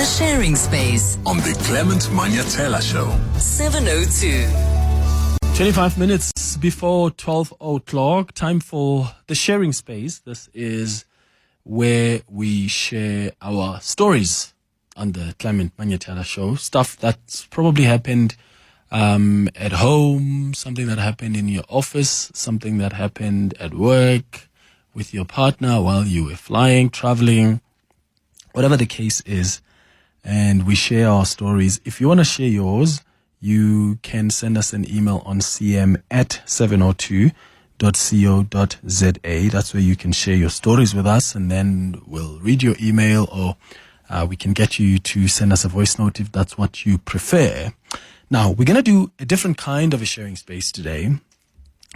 Sharing Space on the Clement Manyathela Show. 702. 25 minutes before 12 o'clock, time for the Sharing Space. This is where we share our stories on the Clement Manyathela Show. Stuff that's probably happened at home, something that happened in your office, something that happened at work, with your partner while you were flying, traveling, whatever the case is. And we share our stories. If you want to share yours, you can send us an email on cm@702.co.za. That's where you can share your stories with us, and then we'll read your email, or we can get you to send us a voice note if that's what you prefer. Now, we're going to do a different kind of a sharing space today,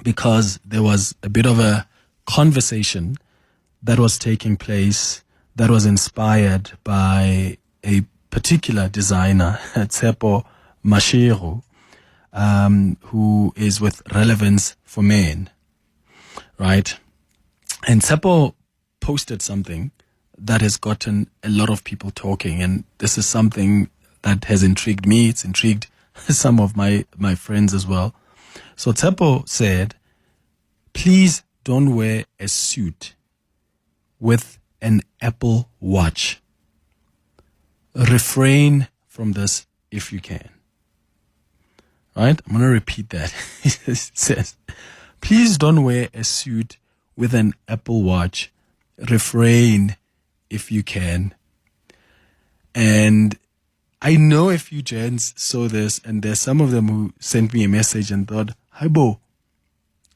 because there was a bit of a conversation that was taking place that was inspired by a particular designer, Tshepo Mashego, who is with Relevance for Men, right? And Tshepo posted something that has gotten a lot of people talking, and this is something that has intrigued me. It's intrigued some of my friends as well. So Tshepo said, please don't wear a suit with an Apple Watch. Refrain from this if you can. Right? I'm going to repeat that. It says, please don't wear a suit with an Apple Watch. Refrain if you can. And I know a few gents saw this, and there's some of them who sent me a message and thought, hi Bo,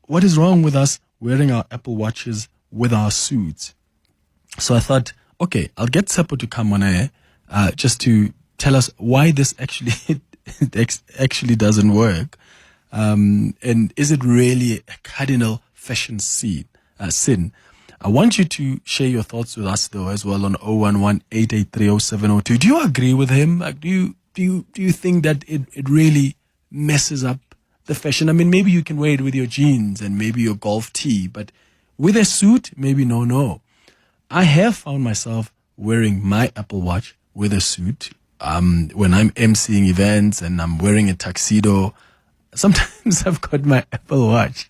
what is wrong with us wearing our Apple Watches with our suits? So I thought, okay, I'll get Tshepo to come on air just to tell us why this actually doesn't work. And is it really a cardinal fashion sin? I want you to share your thoughts with us, though, as well, on 011-883-0702. Do you agree with him? Like, do you think that it really messes up the fashion? I mean, maybe you can wear it with your jeans and maybe your golf tee, but with a suit, maybe no. I have found myself wearing my Apple Watch with a suit when I'm emceeing events and I'm wearing a tuxedo. Sometimes I've got my Apple Watch.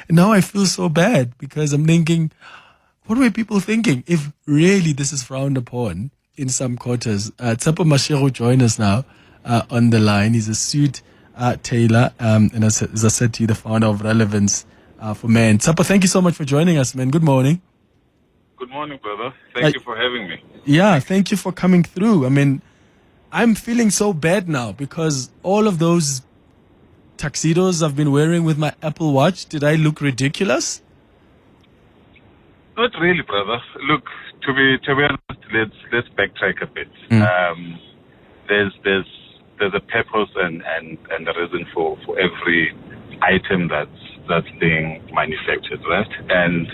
And now I feel so bad, because I'm thinking, what were people thinking if really this is frowned upon in some quarters? Tshepo Mashego join us now on the line. He's a suit tailor, and as I said to you, the founder of Relevance for Men. Tshepo, thank you so much for joining us, man. Good morning. Good morning, brother. Thank you for having me. Yeah, thank you for coming through. I mean, I'm feeling so bad now because all of those tuxedos I've been wearing with my Apple Watch, did I look ridiculous? Not really, brother. Look, to be honest, let's backtrack a bit. There's a purpose and a reason for every item that's being manufactured, right? And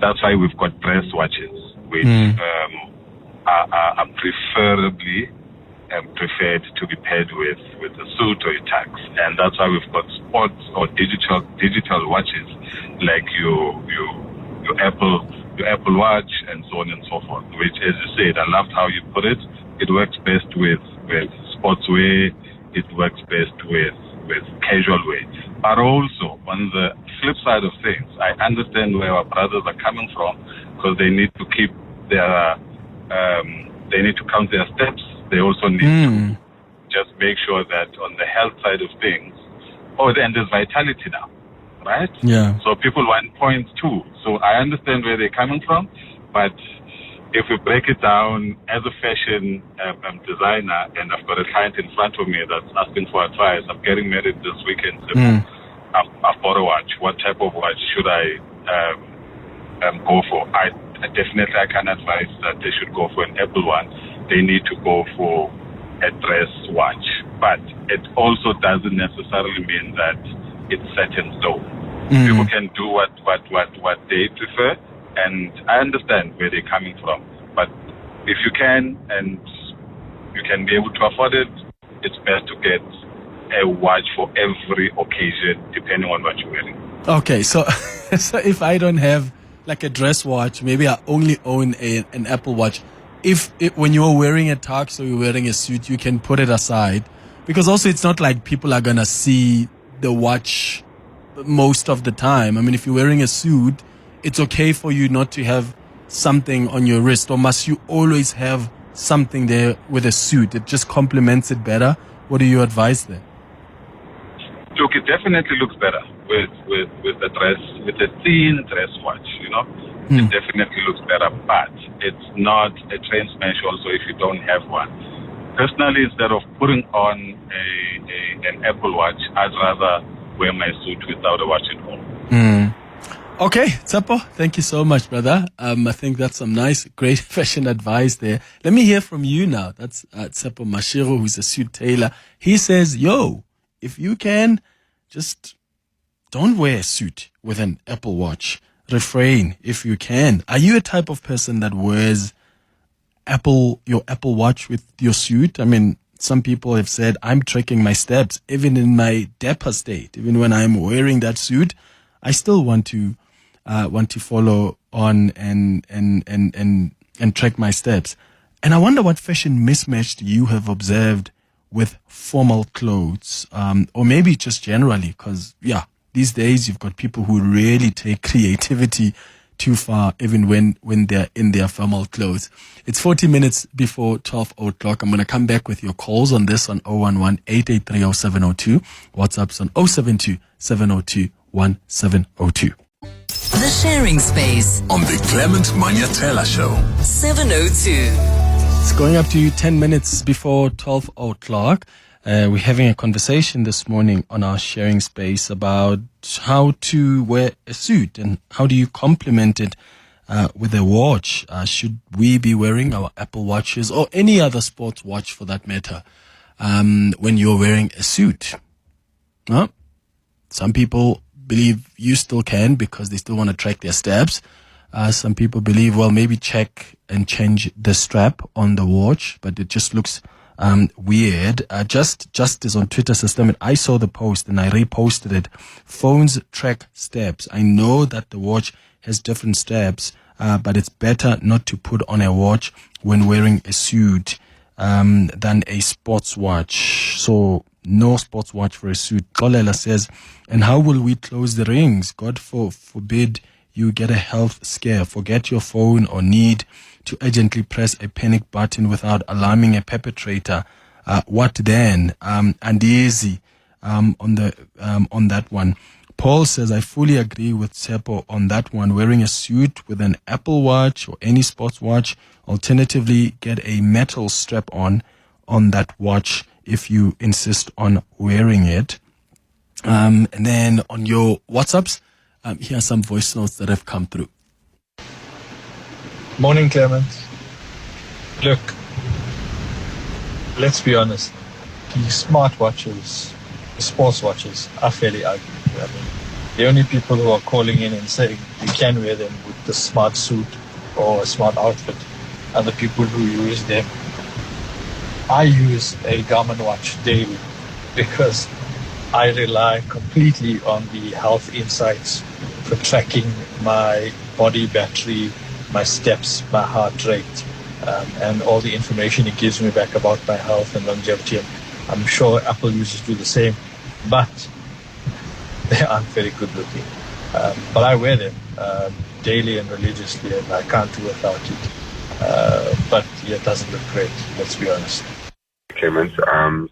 that's why we've got dress watches, which are preferably preferred to be paired with a suit or a tux. And that's why we've got sports or digital watches, like your Apple Watch and so on and so forth, which, as you said, I loved how you put it. It works best with sportswear. It works best with casual wear. But also, on the flip side of things, I understand where our brothers are coming from, because they need to keep they need to count their steps. They also need to just make sure that on the health side of things, and there's vitality now, right? Yeah. So people want points too. So I understand where they're coming from, but if we break it down as a fashion designer, and I've got a client in front of me that's asking for advice, I'm getting married this weekend. I've bought a watch. What type of watch should I go for? I can advise that they should go for an Apple one. They need to go for a dress watch, but it also doesn't necessarily mean that it's set in stone. People can do what they prefer, and I understand where they're coming from. But if you can, and you can be able to afford it, it's best to get a watch for every occasion, depending on what you're wearing. Okay, so if I don't have like a dress watch, maybe I only own an Apple Watch, when you're wearing a tux or you're wearing a suit, you can put it aside, because also it's not like people are gonna see the watch most of the time. I mean, if you're wearing a suit, it's okay for you not to have something on your wrist, or must you always have something there with a suit? It just complements it better. What do you advise there? Look, it definitely looks better with the dress, with a thin dress watch, you know. It definitely looks better, but it's not a train smash also if you don't have one. Personally, instead of putting on an Apple Watch, I'd rather wear my suit without a watch at all. Okay, Tshepo, thank you so much, brother. I think that's some nice, great fashion advice there. Let me hear from you now. That's Tshepo Mashego, who's a suit tailor. He says, if you can, just don't wear a suit with an Apple Watch. Refrain if you can. Are you a type of person that wears your Apple Watch with your suit? I mean, some people have said, I'm tracking my steps, even in my dapper state. Even when I'm wearing that suit, I still want to follow on and track my steps. And I wonder what fashion mismatch you have observed with formal clothes, or maybe just generally, because these days you've got people who really take creativity too far, even when they're in their formal clothes. It's 40 minutes before 12 o'clock. I'm going to come back with your calls on this on 011-883-0702. WhatsApp's on 072-702-1702. The Sharing Space On the Clement Manyathela Show. 702. It's going up to 10 minutes before 12 o'clock. We're having a conversation this morning on our Sharing Space about how to wear a suit and how do you complement it with a watch. Should we be wearing our Apple Watches or any other sports watch for that matter when you're wearing a suit? Some people believe you still can because they still want to track their steps. Some people believe, well, maybe check and change the strap on the watch, but it just looks weird. Justice on Twitter system, and I saw the post and I reposted it. Phones track steps. I know that the watch has different steps, but it's better not to put on a watch when wearing a suit than a sports watch. So no sports watch for a suit. Kolela says, and how will we close the rings? God forbid you get a health scare, forget your phone, or need to urgently press a panic button without alarming a perpetrator. What then? And easy on that one. Paul says, I fully agree with Tshepo on that one. Wearing a suit with an Apple Watch or any sports watch. Alternatively, get a metal strap on that watch if you insist on wearing it. And then on your WhatsApps, here are some voice notes that have come through. Morning, Clement. Look, let's be honest. The smartwatches, the sports watches, are fairly ugly. I mean, the only people who are calling in and saying you can wear them with the smart suit or a smart outfit are the people who use them. I use a Garmin watch daily because I rely completely on the health insights for tracking my body battery, my steps, my heart rate, and all the information it gives me back about my health and longevity. And I'm sure Apple users do the same, but they aren't very good looking. But I wear them daily and religiously, and I can't do without it. But it doesn't look great, let's be honest. Clement,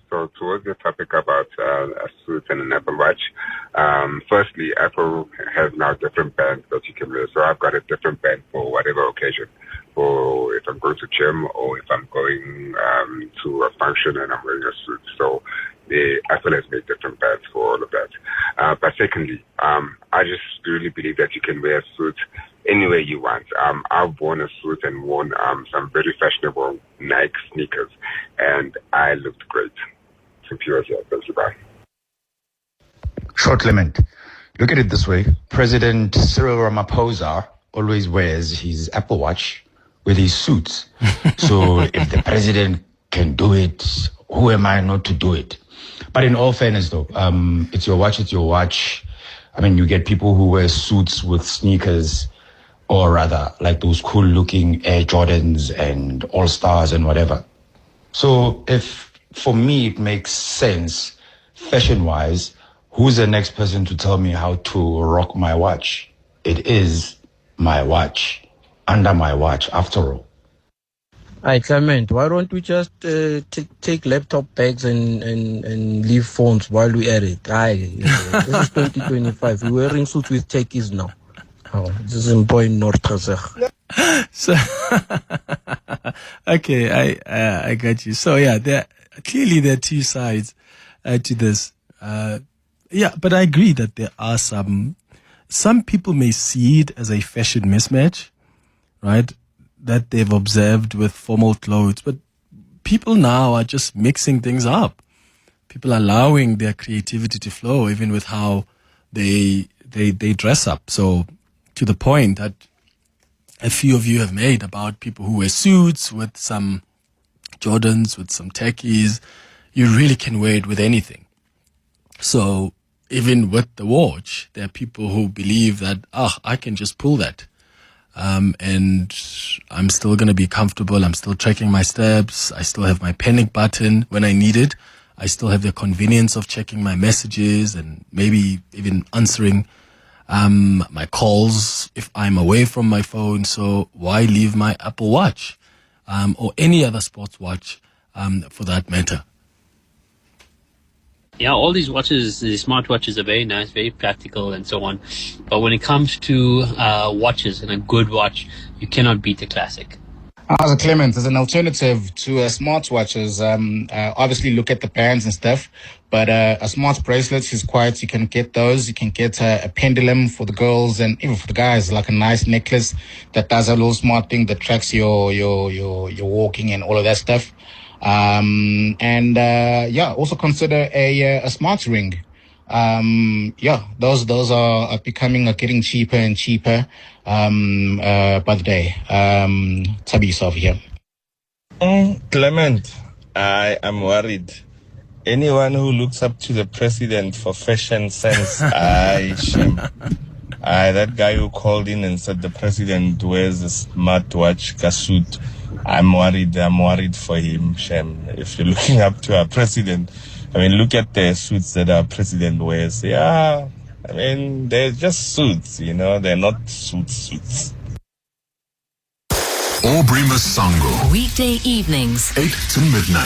so towards the topic about a suit and an Apple Watch, firstly, Apple has now different bands that you can wear. So I've got a different band for whatever occasion. For if I'm going to gym or if I'm going to a function and I'm wearing a suit. So the Apple has made different bands for all of that. But secondly, I just really believe that you can wear a suit anywhere you want. I've worn a suit and worn some very fashionable Nike sneakers, and I looked great. Simple as that. Thank you. Bye. Short Clement. Look at it this way. President Cyril Ramaphosa always wears his Apple Watch with his suits. So if the president can do it, who am I not to do it? But in all fairness, though, it's your watch, it's your watch. I mean, you get people who wear suits with sneakers. or rather like those cool looking Air Jordans and All Stars and whatever. So if for me it makes sense fashion wise, who's the next person to tell me how to rock my watch? It is my watch, under my watch after all. Hi, Clement. Why don't we just take laptop bags and leave phones while we at it? This is 2025. We're wearing suits with techies now. Oh, this is important North Kazakh. So, okay, I got you. So yeah, there are two sides to this. Yeah, but I agree that there are some people may see it as a fashion mismatch, right? That they've observed with formal clothes, but people now are just mixing things up. People are allowing their creativity to flow, even with how they dress up. So, to the point that a few of you have made about people who wear suits with some Jordans, with some techies, you really can wear it with anything. So, even with the watch, there are people who believe that, I can just pull that. And I'm still going to be comfortable. I'm still tracking my steps. I still have my panic button when I need it. I still have the convenience of checking my messages and maybe even answering my calls if I'm away from my phone. So why leave my Apple Watch or any other sports watch for that matter? Yeah, all these watches, the smartwatches are very nice, very practical and so on. But when it comes to watches and a good watch, you cannot beat the classic. As a Clement, as an alternative to smartwatches, obviously look at the bands and stuff, but a smart bracelet is quite, you can get those. You can get a pendulum for the girls and even for the guys, like a nice necklace that does a little smart thing that tracks your walking and all of that stuff. Also consider a smart ring. Those are getting cheaper and cheaper by the day. Tabi yourself here. Clement, I am worried. Anyone who looks up to the president for fashion sense, I shame. That guy who called in and said the president wears a smartwatch, suit. I'm worried for him, shame. If you're looking up to our president, look at the suits that our president wears. Yeah, they're just suits, they're not suits. Aubrey Masango. Weekday evenings, 8 to midnight.